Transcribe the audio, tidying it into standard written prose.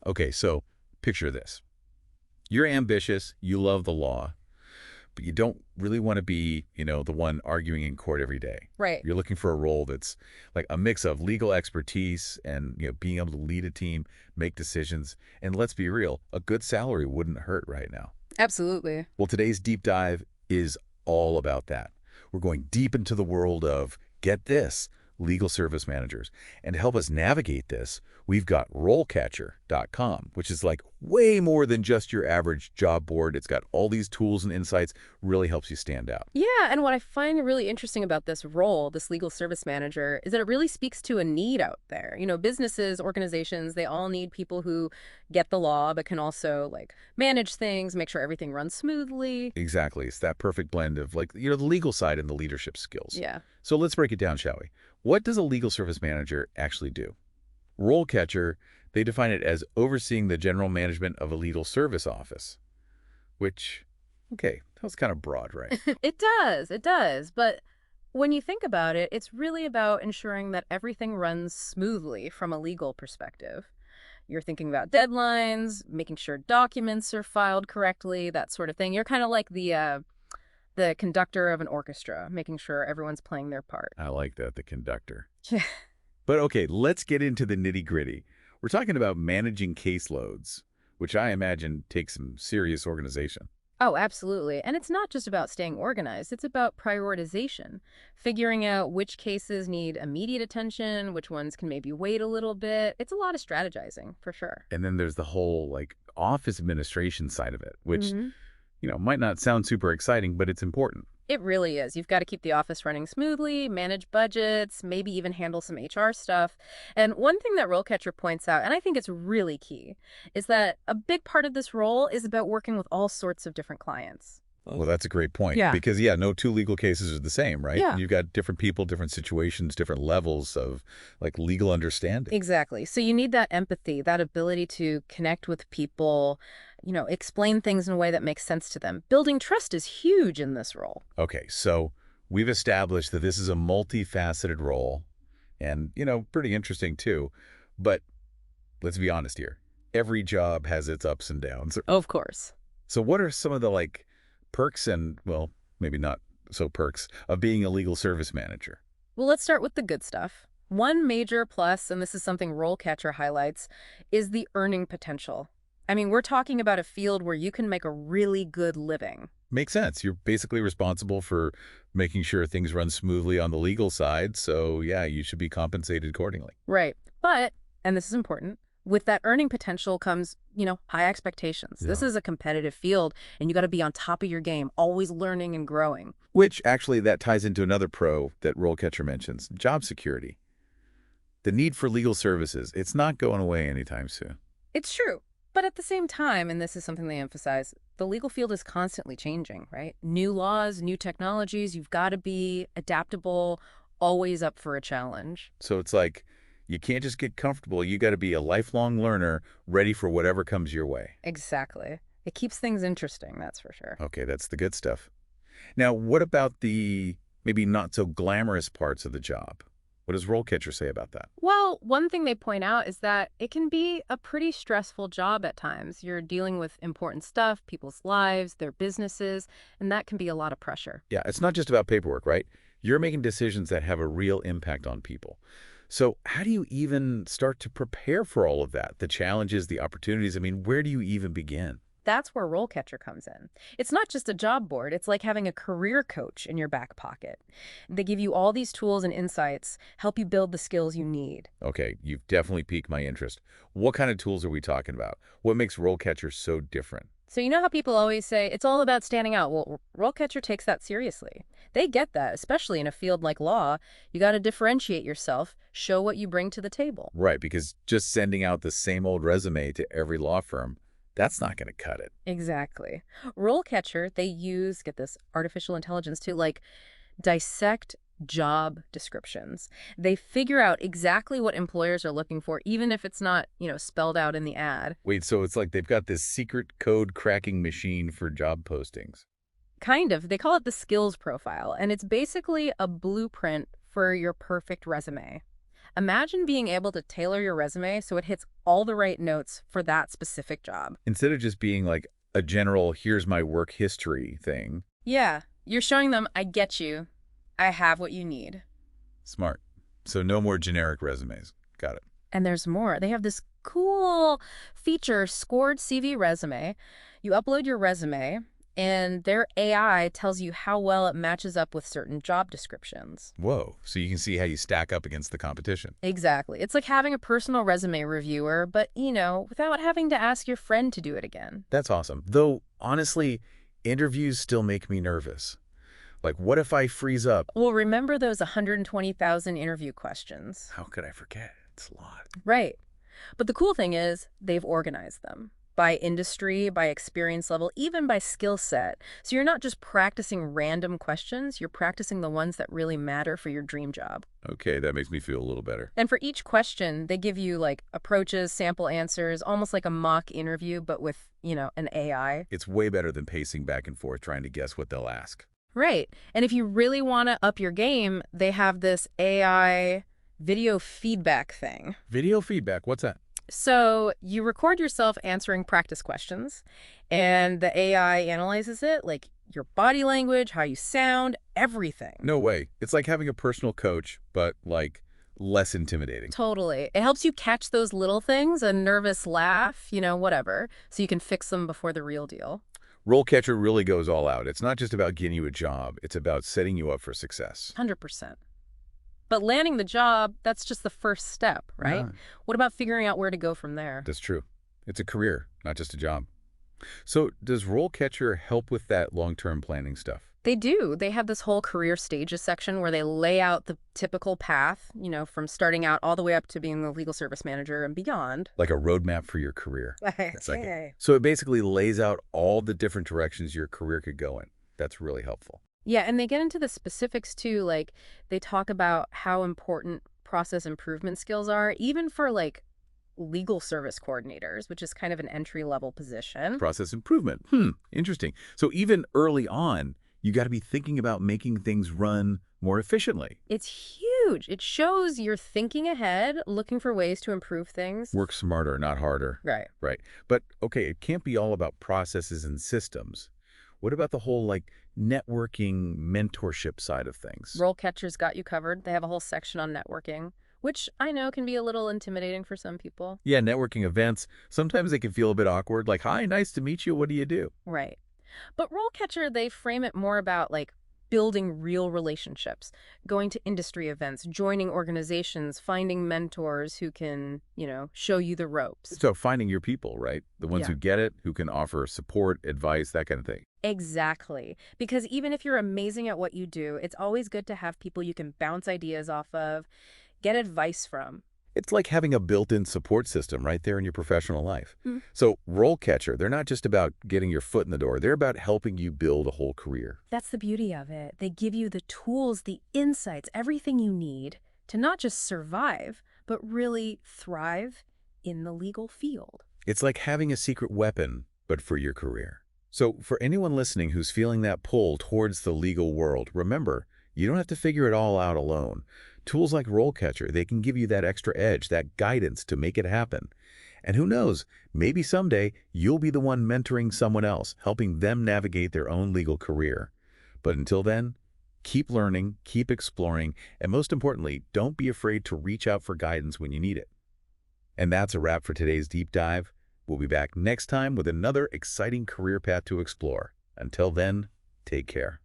Okay, so picture this. You're ambitious, you love the law, but you don't really want to be, the one arguing in court every day. Right. You're looking for a role that's like a mix of legal expertise and, being able to lead a team, make decisions, and let's be real, a good salary wouldn't hurt right now. Absolutely. Well, today's deep dive is all about that. We're going deep into the world of, get this, legal service managers. And to help us navigate this, we've got RoleCatcher.com, which is like way more than just your average job board. It's got all these tools and insights, really helps you stand out. Yeah, and what I find really interesting about this role, this legal service manager, is that it really speaks to a need out there. Businesses, organizations, they all need people who get the law, but can also manage things, make sure everything runs smoothly. Exactly. It's that perfect blend of the legal side and the leadership skills. Yeah. So let's break it down, shall we? What does a legal service manager actually do? RoleCatcher, they define it as overseeing the general management of a legal service office, which, okay, that was kind of broad, right? It does. But when you think about it, it's really about ensuring that everything runs smoothly from a legal perspective. You're thinking about deadlines, making sure documents are filed correctly, that sort of thing. You're kind of like the conductor of an orchestra, making sure everyone's playing their part. I like that, the conductor. Yeah. But okay, let's get into the nitty-gritty. We're talking about managing caseloads, which I imagine takes some serious organization. Oh, absolutely. And it's not just about staying organized. It's about prioritization, figuring out which cases need immediate attention, which ones can maybe wait a little bit. It's a lot of strategizing, for sure. And then there's the whole office administration side of it, which, hmm might not sound super exciting, but it's important. It really is. You've got to keep the office running smoothly, manage budgets, maybe even handle some HR stuff. And one thing that RoleCatcher points out, and I think it's really key, is that a big part of this role is about working with all sorts of different clients. Well, that's a great point. Yeah. Because, no two legal cases are the same, right? Yeah. You've got different people, different situations, different levels of legal understanding. Exactly. So you need that empathy, that ability to connect with people, explain things in a way that makes sense to them. Building trust is huge in this role. Okay, so we've established that this is a multifaceted role and, pretty interesting too. But let's be honest here. Every job has its ups and downs. Of course. So what are some of the perks and, well, maybe not so perks of being a legal service manager? Well, let's start with the good stuff. One major plus, and this is something RoleCatcher highlights, is the earning potential. I mean, we're talking about a field where you can make a really good living. Makes sense. You're basically responsible for making sure things run smoothly on the legal side. So, yeah, you should be compensated accordingly. Right. But, and this is important, with that earning potential comes, high expectations. This Yeah. is a competitive field, and you got to be on top of your game, always learning and growing. Which actually that ties into another pro that RoleCatcher mentions, job security. The need for legal services, it's not going away anytime soon. It's true. But at the same time, and this is something they emphasize, the legal field is constantly changing, right? New laws, new technologies, you've got to be adaptable, always up for a challenge. So it's you can't just get comfortable. You got to be a lifelong learner, ready for whatever comes your way. Exactly. It keeps things interesting, that's for sure. Okay, that's the good stuff. Now, what about the maybe not so glamorous parts of the job? What does RoleCatcher say about that? Well, one thing they point out is that it can be a pretty stressful job at times. You're dealing with important stuff, people's lives, their businesses, and that can be a lot of pressure. Yeah, it's not just about paperwork, right? You're making decisions that have a real impact on people. So how do you even start to prepare for all of that? The challenges, the opportunities, I mean, where do you even begin? That's where RoleCatcher comes in. It's not just a job board. It's like having a career coach in your back pocket. They give you all these tools and insights, help you build the skills you need. Okay, you've definitely piqued my interest. What kind of tools are we talking about? What makes RoleCatcher so different? So you know how people always say, it's all about standing out? Well, RoleCatcher takes that seriously. They get that, especially in a field like law. You got to differentiate yourself, show what you bring to the table. Right, because just sending out the same old resume to every law firm, that's not going to cut it. Exactly. RoleCatcher, they use, get this, artificial intelligence to dissect job descriptions. They figure out exactly what employers are looking for, even if it's not, spelled out in the ad. Wait, so it's they've got this secret code cracking machine for job postings. Kind of. They call it the skills profile, and it's basically a blueprint for your perfect resume. Imagine being able to tailor your resume so it hits all the right notes for that specific job. Instead of just being like a general, here's my work history thing. Yeah, you're showing them, I get you. I have what you need. Smart. So no more generic resumes. Got it. And there's more. They have this cool feature, scored CV resume. You upload your resume, and their AI tells you how well it matches up with certain job descriptions. Whoa. So you can see how you stack up against the competition. Exactly. It's like having a personal resume reviewer, but, without having to ask your friend to do it again. That's awesome. Though, honestly, interviews still make me nervous. Like, what if I freeze up? Well, remember those 120,000 interview questions. How could I forget? It's a lot. Right. But the cool thing is they've organized them by industry, by experience level, even by skill set. So you're not just practicing random questions, you're practicing the ones that really matter for your dream job. Okay, that makes me feel a little better. And for each question, they give you like approaches, sample answers, almost like a mock interview, but with, an AI. It's way better than pacing back and forth trying to guess what they'll ask. Right. And if you really want to up your game, they have this AI video feedback thing. Video feedback, what's that? So you record yourself answering practice questions, and the AI analyzes it, like your body language, how you sound, everything. No way. It's like having a personal coach, but like less intimidating. Totally. It helps you catch those little things, a nervous laugh, whatever, so you can fix them before the real deal. RoleCatcher really goes all out. It's not just about getting you a job. It's about setting you up for success. 100%. But landing the job, that's just the first step, right? Yeah. What about figuring out where to go from there? That's true. It's a career, not just a job. So does RoleCatcher help with that long-term planning stuff? They do. They have this whole career stages section where they lay out the typical path, from starting out all the way up to being the legal service manager and beyond. Like a roadmap for your career. It's like So it basically lays out all the different directions your career could go in. That's really helpful. Yeah, and they get into the specifics too. Like they talk about how important process improvement skills are, even for like legal service coordinators, which is kind of an entry-level position. Process improvement. Interesting. So even early on, you got to be thinking about making things run more efficiently. It's huge. It shows you're thinking ahead, looking for ways to improve things. Work smarter, not harder. Right. Right. But okay, it can't be all about processes and systems. What about the whole like networking, mentorship side of things? RoleCatcher's got you covered. They have a whole section on networking, which I know can be a little intimidating for some people. Yeah, networking events, sometimes they can feel a bit awkward, like, hi, nice to meet you, what do you do? Right. But RoleCatcher, they frame it more about like building real relationships, going to industry events, joining organizations, finding mentors who can, show you the ropes. So finding your people, right? The ones Yeah. who get it, who can offer support, advice, that kind of thing. Exactly. Because even if you're amazing at what you do, it's always good to have people you can bounce ideas off of, get advice from. It's like having a built-in support system right there in your professional life. Mm. So RoleCatcher, they're not just about getting your foot in the door. They're about helping you build a whole career. That's the beauty of it. They give you the tools, the insights, everything you need to not just survive, but really thrive in the legal field. It's like having a secret weapon, but for your career. So for anyone listening who's feeling that pull towards the legal world, remember, you don't have to figure it all out alone. Tools like RoleCatcher, they can give you that extra edge, that guidance to make it happen. And who knows, maybe someday you'll be the one mentoring someone else, helping them navigate their own legal career. But until then, keep learning, keep exploring, and most importantly, don't be afraid to reach out for guidance when you need it. And that's a wrap for today's deep dive. We'll be back next time with another exciting career path to explore. Until then, take care.